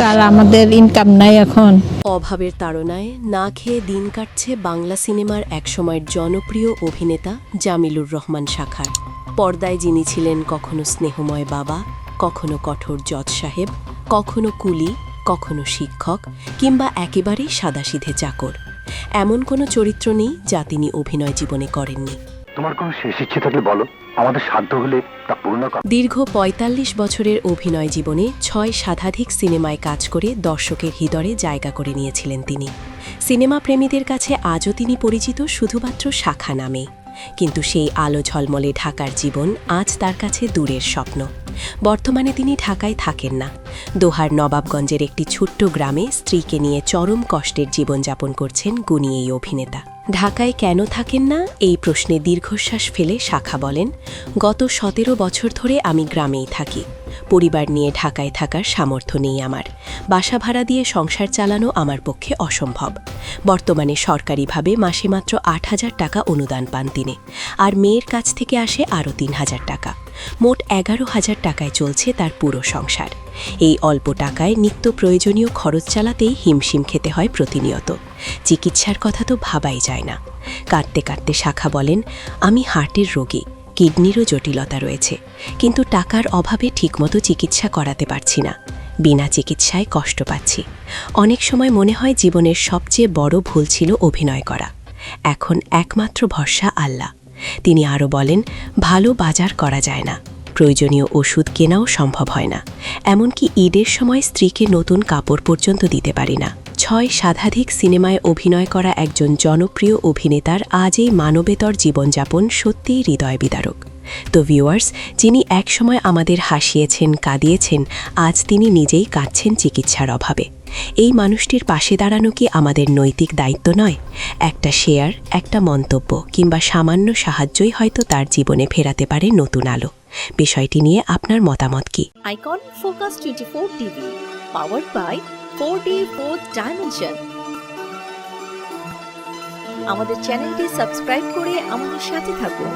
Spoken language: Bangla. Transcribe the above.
স্যার আমাদের ইনকাম নাই এখন। অভাবের তাড়নায় না খেয়ে দিন কাটছে বাংলা সিনেমার একসময়ের জনপ্রিয় অভিনেতা জামিলুর রহমান শাখার। পর্দায় যিনি ছিলেন কখনো স্নেহময় বাবা, কখনো কঠোর জজ সাহেব, কখনো কুলি, কখনো শিক্ষক, কিংবা একেবারেই সাদাসিধে চাকর। এমন কোনো চরিত্র নেই যা তিনি অভিনয় জীবনে করেননি। তোমার কোনো শেষ ইচ্ছে থাকলে বলো, আমাদের সাধ্য হলে তা পূর্ণ কর। দীর্ঘ ৪৫ বছরের অভিনয় জীবনে ৬ শতাধিক সিনেমায় কাজ করে দর্শকের হৃদয়ে জায়গা করে নিয়েছিলেন তিনি। সিনেমা প্রেমীদের কাছে আজও তিনি পরিচিত শুধুমাত্র শাখা নামে। কিন্তু সেই আলো ঝলমলে ঢাকার জীবন আজ তার কাছে দূরের স্বপ্ন। বর্তমানে তিনি ঢাকায় থাকেন না। দোহার নবাবগঞ্জের একটি ছোট্ট গ্রামে স্ত্রীকে নিয়ে চরম কষ্টের জীবনযাপন করছেন গুণী এই অভিনেতা। ঢাকায় কেন থাকেন না এই প্রশ্নে দীর্ঘশ্বাস ফেলে শাখা বলেন, গত ১৭ বছর ধরে আমি গ্রামেই থাকি। পরিবার নিয়ে ঢাকায় থাকার সামর্থ্য নেই আমার। বাসা ভাড়া দিয়ে সংসার চালানো আমার পক্ষে অসম্ভব। বর্তমানে সরকারিভাবে মাসে মাত্র ৮,০০০ টাকা অনুদান পান তিনি, আর মেয়ের কাছ থেকে আসে আরও ৩,০০০ টাকা। মোট ১১,০০০ টাকায় চলছে তার পুরো সংসার। এই অল্প টাকায় নিত্য প্রয়োজনীয় খরচ চালাতেই হিমশিম খেতে হয় প্রতিনিয়ত। চিকিৎসার কথা তো ভাবাই যায় না। কাঁদতে কাঁদতে শাখা বলেন, আমি হার্টের রোগী, কিডনিরও জটিলতা রয়েছে, কিন্তু টাকার অভাবে ঠিকমতো চিকিৎসা করাতে পারছি না। বিনা চিকিৎসায় কষ্ট পাচ্ছি। অনেক সময় মনে হয় জীবনের সবচেয়ে বড় ভুল ছিল অভিনয় করা। এখন একমাত্র ভরসা আল্লাহ। তিনি আরও বলেন, ভালো বাজার করা যায় না, প্রয়োজনীয় ওষুধ কেনাও সম্ভব হয় না, এমনকি ঈদের সময় স্ত্রীকে নতুন কাপড় পর্যন্ত দিতে পারি না। ৬ শতাধিক সিনেমায় অভিনয় করা একজন জনপ্রিয় অভিনেতার আজ এই মানবেতর জীবনযাপন সত্যিই হৃদয় বিদারক। তো ভিউয়ার্স, যিনি একসময় আমাদের হাসিয়েছেন, কাঁদিয়েছেন, আজ তিনি নিজেই কাঁদছেন চিকিৎসার অভাবে। এই মানুষটির পাশে দাঁড়ানো কি আমাদের নৈতিক দায়িত্ব নয়? একটা শেয়ার, একটা মন্তব্য কিংবা সামান্য সাহায্যই হয়তো তার জীবনে ফেরাতে পারে নতুন আলো। বিষয়টি নিয়ে আপনার মতামত কি? Icon focus 24 TV, powered by 4D Fourth Dimension। আমাদের চ্যানেলটি সাবস্ক্রাইব করে আমাদের সাথে থাকুন।